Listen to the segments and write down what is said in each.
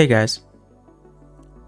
Hey guys.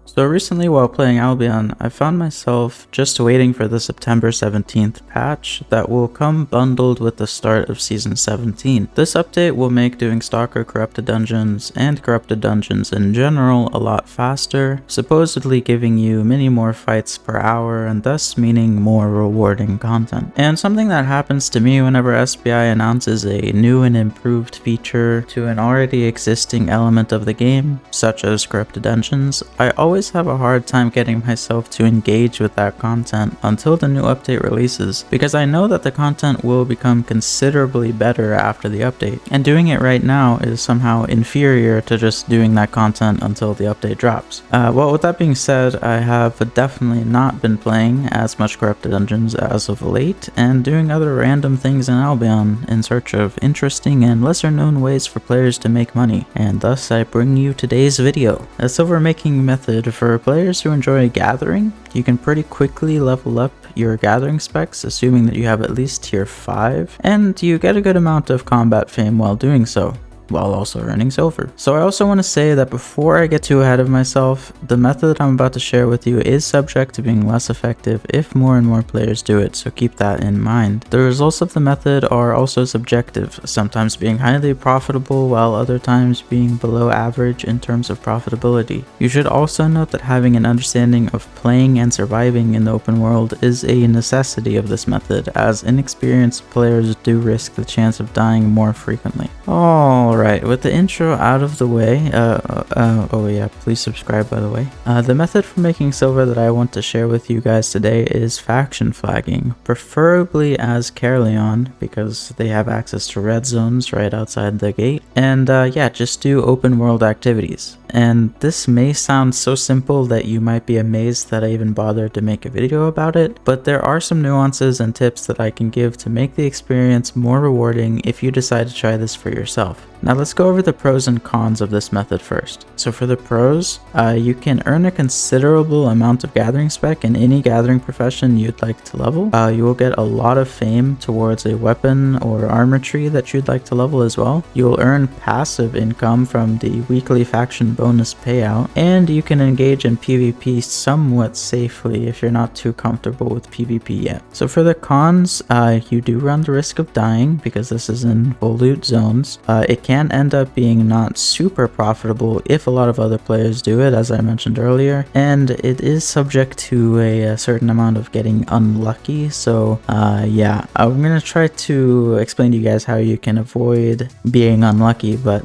So recently while playing Albion, I found myself just waiting for the September 17th patch that will come bundled with the start of Season 17. This update will make doing Stalker Corrupted Dungeons and Corrupted Dungeons in general a lot faster, supposedly giving you many more fights per hour and thus meaning more rewarding content. And something that happens to me whenever SBI announces a new and improved feature to an already existing element of the game, such as Corrupted Dungeons, I always have a hard time getting myself to engage with that content until the new update releases, because I know that the content will become considerably better after the update, and doing it right now is somehow inferior to just doing that content until the update drops. Well, with that being said, I have definitely not been playing as much Corrupted Dungeons as of late, and doing other random things in Albion in search of interesting and lesser known ways for players to make money, and thus I bring you today's video. A silver making method for players who enjoy gathering. You can pretty quickly level up your gathering specs, assuming that you have at least tier 5, and you get a good amount of combat fame while doing so, while also earning silver. So I also want to say that before I get too ahead of myself, the method that I'm about to share with you is subject to being less effective if more and more players do it, so keep that in mind. The results of the method are also subjective, sometimes being highly profitable while other times being below average in terms of profitability. You should also note that having an understanding of playing and surviving in the open world is a necessity of this method, as inexperienced players do risk the chance of dying more frequently. Alright, with the intro out of the way, oh yeah, please subscribe by the way. The method for making silver that I want to share with you guys today is faction flagging, preferably as Carleon, because they have access to red zones right outside the gate, and yeah, just do open world activities. And this may sound so simple that you might be amazed that I even bothered to make a video about it, but there are some nuances and tips that I can give to make the experience more rewarding if you decide to try this for yourself. Now let's go over the pros and cons of this method first. So for the pros, you can earn a considerable amount of gathering spec in any gathering profession you'd like to level. You will get a lot of fame towards a weapon or armor tree that you'd like to level as well. You'll earn passive income from the weekly faction bonus payout, and you can engage in PvP somewhat safely if you're not too comfortable with PvP yet. So for the cons, you do run the risk of dying because this is in full loot zones. It can end up being not super profitable if a lot of other players do it, as I mentioned earlier, and it is subject to a certain amount of getting unlucky. So yeah, I'm gonna try to explain to you guys how you can avoid being unlucky, but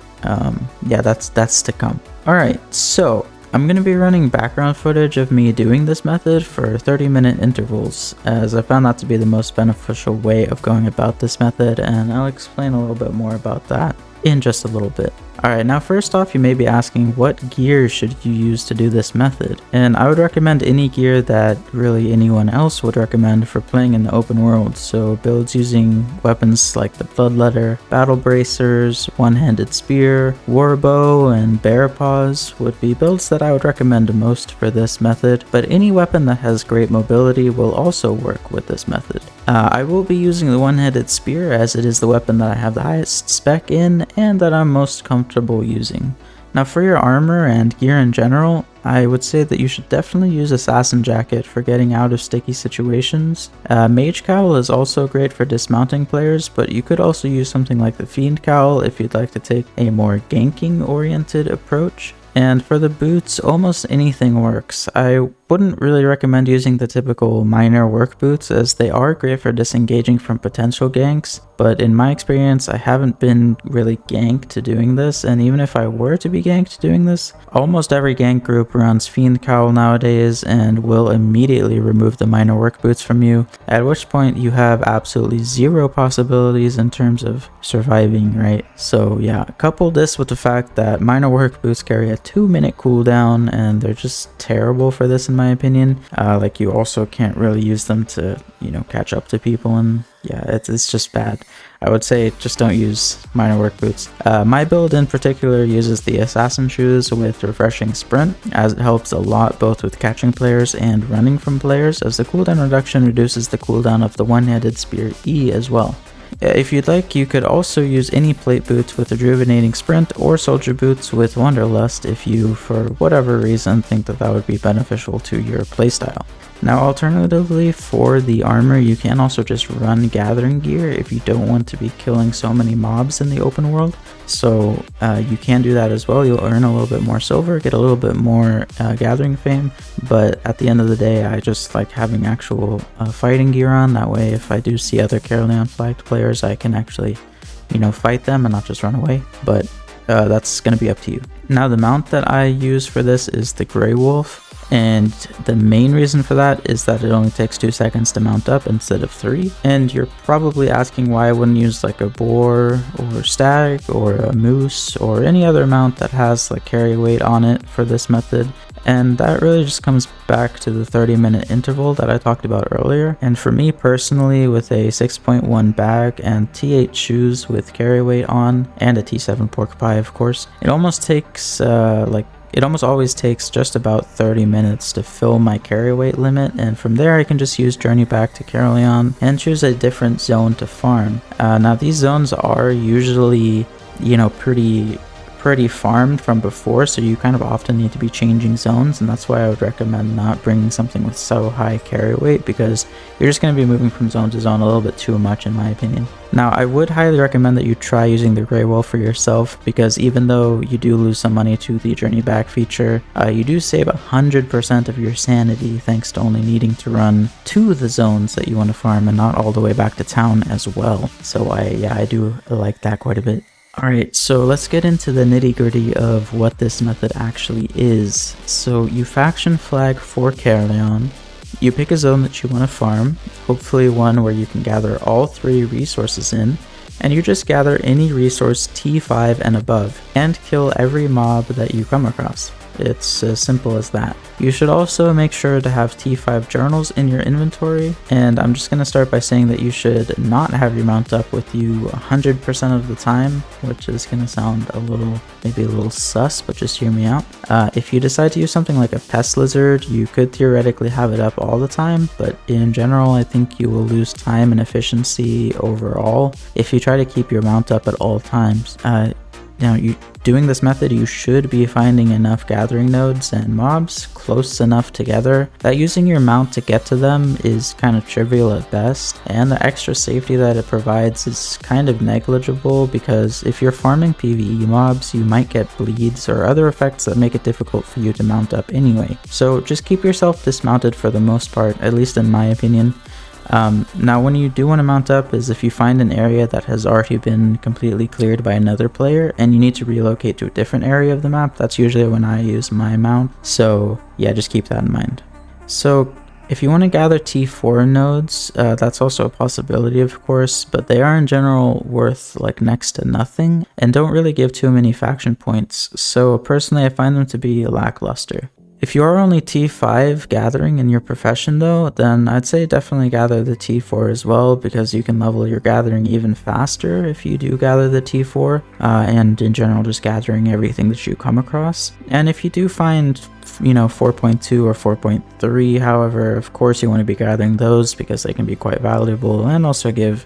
yeah, that's to come. Alright, so I'm going to be running background footage of me doing this method for 30-minute intervals, as I found that to be the most beneficial way of going about this method, and I'll explain a little bit more about that in just a little bit. Alright, now first off, you may be asking, what gear should you use to do this method? And I would recommend any gear that really anyone else would recommend for playing in the open world. So builds using weapons like the Bloodletter, Battle Bracers, One-Handed Spear, Warbow, and Bear Paws would be builds that I would recommend most for this method, but any weapon that has great mobility will also work with this method. I will be using the One-Handed Spear as it is the weapon that I have the highest spec in and that I'm most comfortable using. Now for your armor and gear in general, I would say that you should definitely use Assassin Jacket for getting out of sticky situations. Mage Cowl is also great for dismounting players, but you could also use something like the Fiend Cowl if you'd like to take a more ganking oriented approach. And for the boots, almost anything works. I wouldn't really recommend using the typical minor work boots, as they are great for disengaging from potential ganks, but in my experience I haven't been really ganked doing this, and even if I were to be ganked doing this, almost every gank group runs Fiend Cowl nowadays and will immediately remove the minor work boots from you, at which point you have absolutely zero possibilities in terms of surviving, right? So yeah, couple this with the fact that minor work boots carry a 2-minute cooldown and they're just terrible for this in my opinion. Like you also can't really use them to, you know, catch up to people, and yeah, it's just bad. I would say just don't use minor work boots. My build in particular uses the assassin shoes with refreshing sprint, as it helps a lot both with catching players and running from players, as the cooldown reduction reduces the cooldown of the one-handed spear E as well. If you'd like, you could also use any plate boots with Rejuvenating Sprint or soldier boots with Wanderlust if you, for whatever reason, think that that would be beneficial to your playstyle. Now alternatively, for the armor, you can also just run gathering gear if you don't want to be killing so many mobs in the open world. So you can do that as well. You'll earn a little bit more silver, get a little bit more gathering fame, but at the end of the day, I just like having actual fighting gear on. That way, if I do see other Caerleon flagged players, I can actually, you know, fight them and not just run away. But that's going to be up to you. Now the mount that I use for this is the Grey Wolf. And the main reason for that is that it only takes 2 seconds to mount up instead of 3. And you're probably asking why I wouldn't use like a boar or stag or a moose or any other mount that has like carry weight on it for this method. And that really just comes back to the 30-minute interval that I talked about earlier. And for me personally, with a 6.1 bag and T8 shoes with carry weight on and a T7 pork pie, of course, it almost takes it almost always takes just about 30 minutes to fill my carry weight limit, and from there I can just use Journey Back to Caerleon and choose a different zone to farm. Now these zones are usually, you know, pretty farmed from before, so you kind of often need to be changing zones, and that's why I would recommend not bringing something with so high carry weight, because you're just going to be moving from zone to zone a little bit too much in my opinion. Now I would highly recommend that you try using the Grey Wolf for yourself, because even though you do lose some money to the Journey Back feature, you do save 100% of your sanity thanks to only needing to run to the zones that you want to farm and not all the way back to town as well. So I do like that quite a bit. Alright, so let's get into the nitty-gritty of what this method actually is. So you faction flag for Caerleon, you pick a zone that you want to farm, hopefully one where you can gather all 3 resources in, and you just gather any resource T5 and above, and kill every mob that you come across. It's as simple as that. You should also make sure to have T5 journals in your inventory, and I'm just going to start by saying that you should not have your mount up with you 100% of the time, which is going to sound maybe a little sus, but just hear me out. If you decide to use something like a pest lizard, you could theoretically have it up all the time, but in general I think you will lose time and efficiency overall if you try to keep your mount up at all times. Now, doing this method, you should be finding enough gathering nodes and mobs close enough together that using your mount to get to them is kind of trivial at best, and the extra safety that it provides is kind of negligible, because if you're farming PvE mobs, you might get bleeds or other effects that make it difficult for you to mount up anyway. So just keep yourself dismounted for the most part, at least in my opinion. Now when you do want to mount up is if you find an area that has already been completely cleared by another player and you need to relocate to a different area of the map. That's usually when I use my mount, so yeah, just keep that in mind. So if you want to gather T4 nodes, that's also a possibility of course, but they are in general worth like next to nothing and don't really give too many faction points, so personally I find them to be lackluster. If you are only T5 gathering in your profession though, then I'd say definitely gather the T4 as well, because you can level your gathering even faster if you do gather the T4, and in general just gathering everything that you come across. And if you do find, you know, 4.2 or 4.3, however, of course you want to be gathering those because they can be quite valuable and also give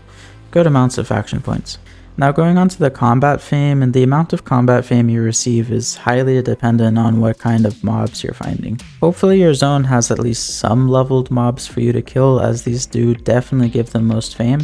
good amounts of faction points. Now going on to the combat fame, and the amount of combat fame you receive is highly dependent on what kind of mobs you're finding. Hopefully your zone has at least some leveled mobs for you to kill, as these do definitely give the most fame.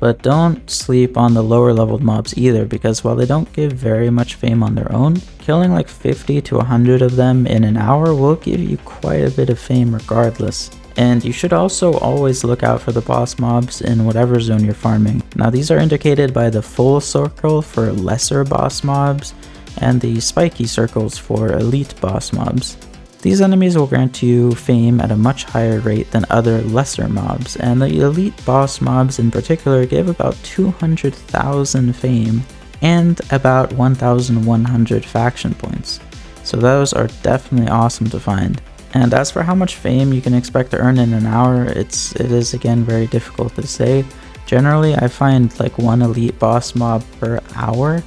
But don't sleep on the lower leveled mobs either, because while they don't give very much fame on their own, killing like 50 to 100 of them in an hour will give you quite a bit of fame regardless. And you should also always look out for the boss mobs in whatever zone you're farming. Now these are indicated by the full circle for lesser boss mobs and the spiky circles for elite boss mobs. These enemies will grant you fame at a much higher rate than other lesser mobs, and the elite boss mobs in particular give about 200,000 fame and about 1,100 faction points. So those are definitely awesome to find. And as for how much fame you can expect to earn in an hour, it is again very difficult to say. Generally I find like one elite boss mob per hour,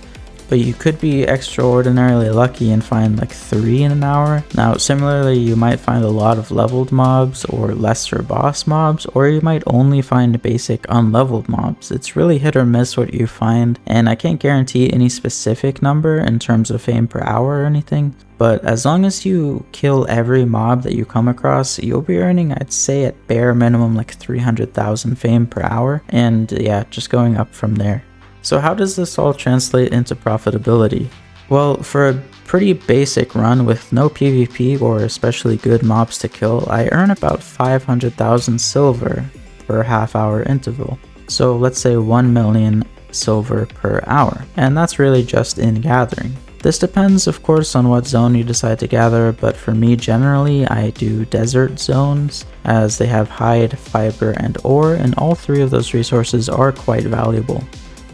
but you could be extraordinarily lucky and find like 3 in an hour. Now similarly, you might find a lot of leveled mobs or lesser boss mobs, or you might only find basic unleveled mobs. It's really hit or miss what you find, and I can't guarantee any specific number in terms of fame per hour or anything. But as long as you kill every mob that you come across, you'll be earning, I'd say at bare minimum, like 300,000 fame per hour, and yeah, just going up from there. So how does this all translate into profitability? Well, for a pretty basic run with no PvP or especially good mobs to kill, I earn about 500,000 silver per half-hour interval. So let's say 1 million silver per hour, and that's really just in gathering. This depends, of course, on what zone you decide to gather, but for me generally I do desert zones as they have hide, fiber, and ore, and all 3 of those resources are quite valuable.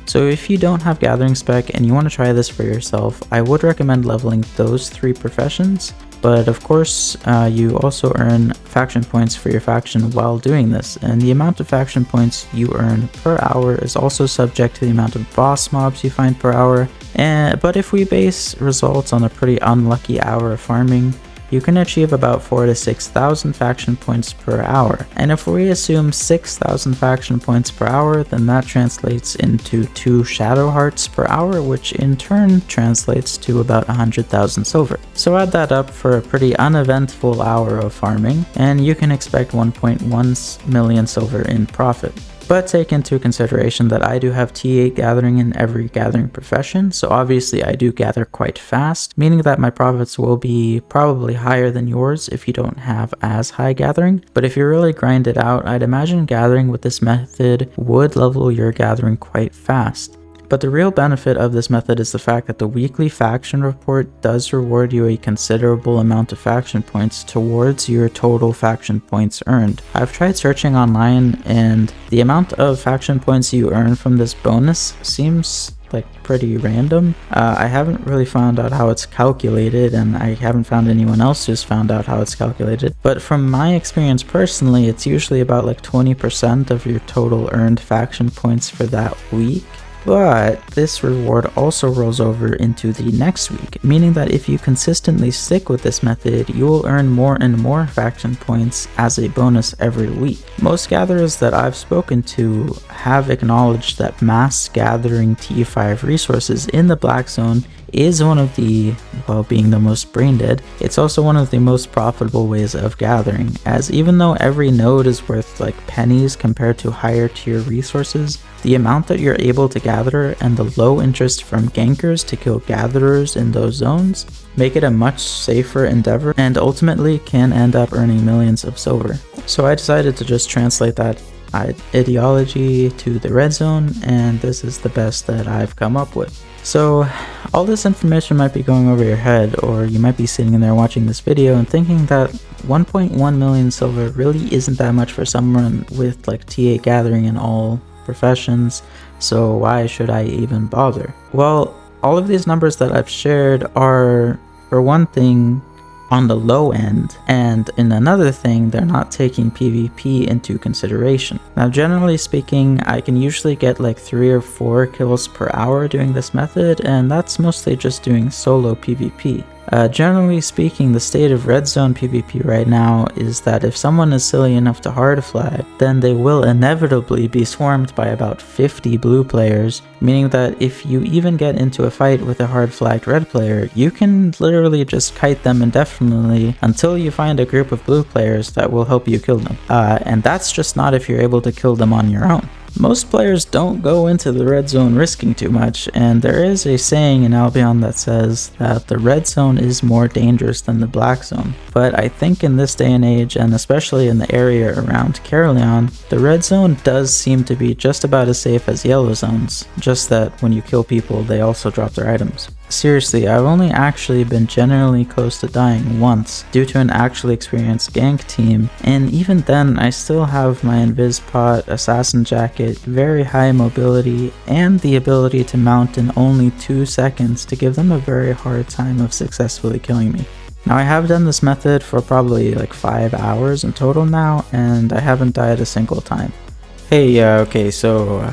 So if you don't have gathering spec and you want to try this for yourself, I would recommend leveling those 3 professions, but of course you also earn faction points for your faction while doing this, and the amount of faction points you earn per hour is also subject to the amount of boss mobs you find per hour. But if we base results on a pretty unlucky hour of farming, you can achieve about 4,000 to 6,000 faction points per hour. And if we assume 6,000 faction points per hour, then that translates into 2 shadow hearts per hour, which in turn translates to about 100,000 silver. So add that up for a pretty uneventful hour of farming, and you can expect 1.1 million silver in profit. But take into consideration that I do have T8 gathering in every gathering profession, so obviously I do gather quite fast, meaning that my profits will be probably higher than yours if you don't have as high gathering. But if you really grind it out, I'd imagine gathering with this method would level your gathering quite fast. But the real benefit of this method is the fact that the weekly faction report does reward you a considerable amount of faction points towards your total faction points earned. I've tried searching online, and the amount of faction points you earn from this bonus seems like pretty random. I haven't really found out how it's calculated, and I haven't found anyone else who's found out how it's calculated. But from my experience personally, it's usually about like 20% of your total earned faction points for that week. But this reward also rolls over into the next week, meaning that if you consistently stick with this method, you will earn more and more faction points as a bonus every week. Most gatherers that I've spoken to have acknowledged that mass gathering T5 resources in the Black Zone is one of the, well, being the most brain dead, it's also one of the most profitable ways of gathering, as even though every node is worth like pennies compared to higher tier resources, the amount that you're able to gather and the low interest from gankers to kill gatherers in those zones make it a much safer endeavor, and ultimately can end up earning millions of silver. So I decided to just translate that ideology to the red zone, and this is the best that I've come up with. So all this information might be going over your head, or you might be sitting in there watching this video and thinking that 1.1 million silver really isn't that much for someone with like T8 gathering in all professions, so why should I even bother? Well, all of these numbers that I've shared are, for one thing, on the low end, and in another thing, they're not taking PvP into consideration. Now generally speaking, I can usually get like 3 or 4 kills per hour doing this method, and that's mostly just doing solo PvP. Generally speaking, the state of red zone PvP right now is that if someone is silly enough to hard flag, then they will inevitably be swarmed by about 50 blue players, meaning that if you even get into a fight with a hard flagged red player, you can literally just kite them indefinitely until you find a group of blue players that will help you kill them. And that's just not if you're able to kill them on your own. Most players don't go into the red zone risking too much, and there is a saying in Albion that says that the red zone is more dangerous than the black zone. But I think in this day and age, and especially in the area around Caerleon, the red zone does seem to be just about as safe as yellow zones, just that when you kill people, they also drop their items. Seriously, I've only actually been generally close to dying once due to an actually experienced gank team, and even then I still have my invis pot, assassin jacket, very high mobility, and the ability to mount in only 2 seconds to give them a very hard time of successfully killing me. Now I have done this method for probably like 5 hours in total now, and I haven't died a single time. Hey, okay, so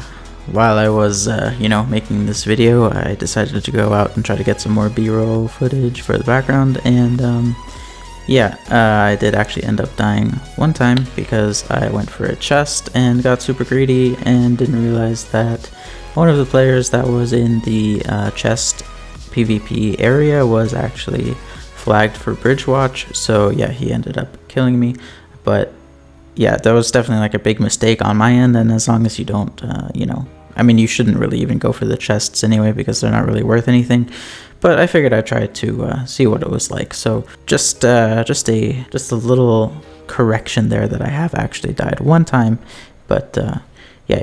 while I was, you know, making this video, I decided to go out and try to get some more B-roll footage for the background, and yeah, I did actually end up dying one time because I went for a chest and got super greedy and didn't realize that one of the players that was in the chest PvP area was actually flagged for bridge watch, so yeah, he ended up killing me. But yeah, that was definitely like a big mistake on my end, and as long as you don't, you know, I mean, you shouldn't really even go for the chests anyway because they're not really worth anything. But I figured I'd try to see what it was like. So just a little correction there that I have actually died one time, but yeah,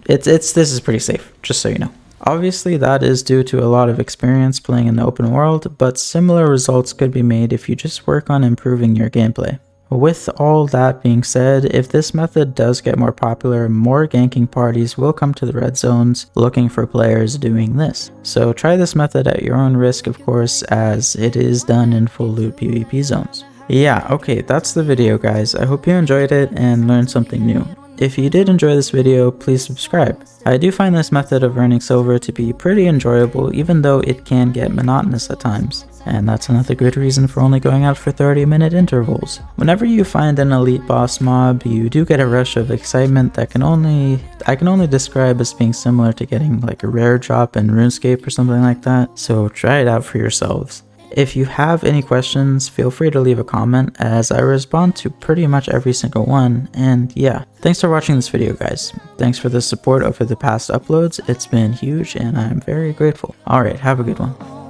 this is pretty safe, just so you know. Obviously, that is due to a lot of experience playing in the open world, but similar results could be made if you just work on improving your gameplay. With all that being said, if this method does get more popular, more ganking parties will come to the red zones looking for players doing this. So try this method at your own risk, of course, as it is done in full loot PvP zones. Yeah, okay, that's the video, guys. I hope you enjoyed it and learned something new. If you did enjoy this video, please subscribe. I do find this method of earning silver to be pretty enjoyable, even though it can get monotonous at times. And that's another good reason for only going out for 30-minute intervals. Whenever you find an elite boss mob, you do get a rush of excitement that I can only describe as being similar to getting like a rare drop in RuneScape or something like that, so try it out for yourselves. If you have any questions, feel free to leave a comment as I respond to pretty much every single one, and yeah. Thanks for watching this video, guys. Thanks for the support over the past uploads, it's been huge and I'm very grateful. Alright, have a good one.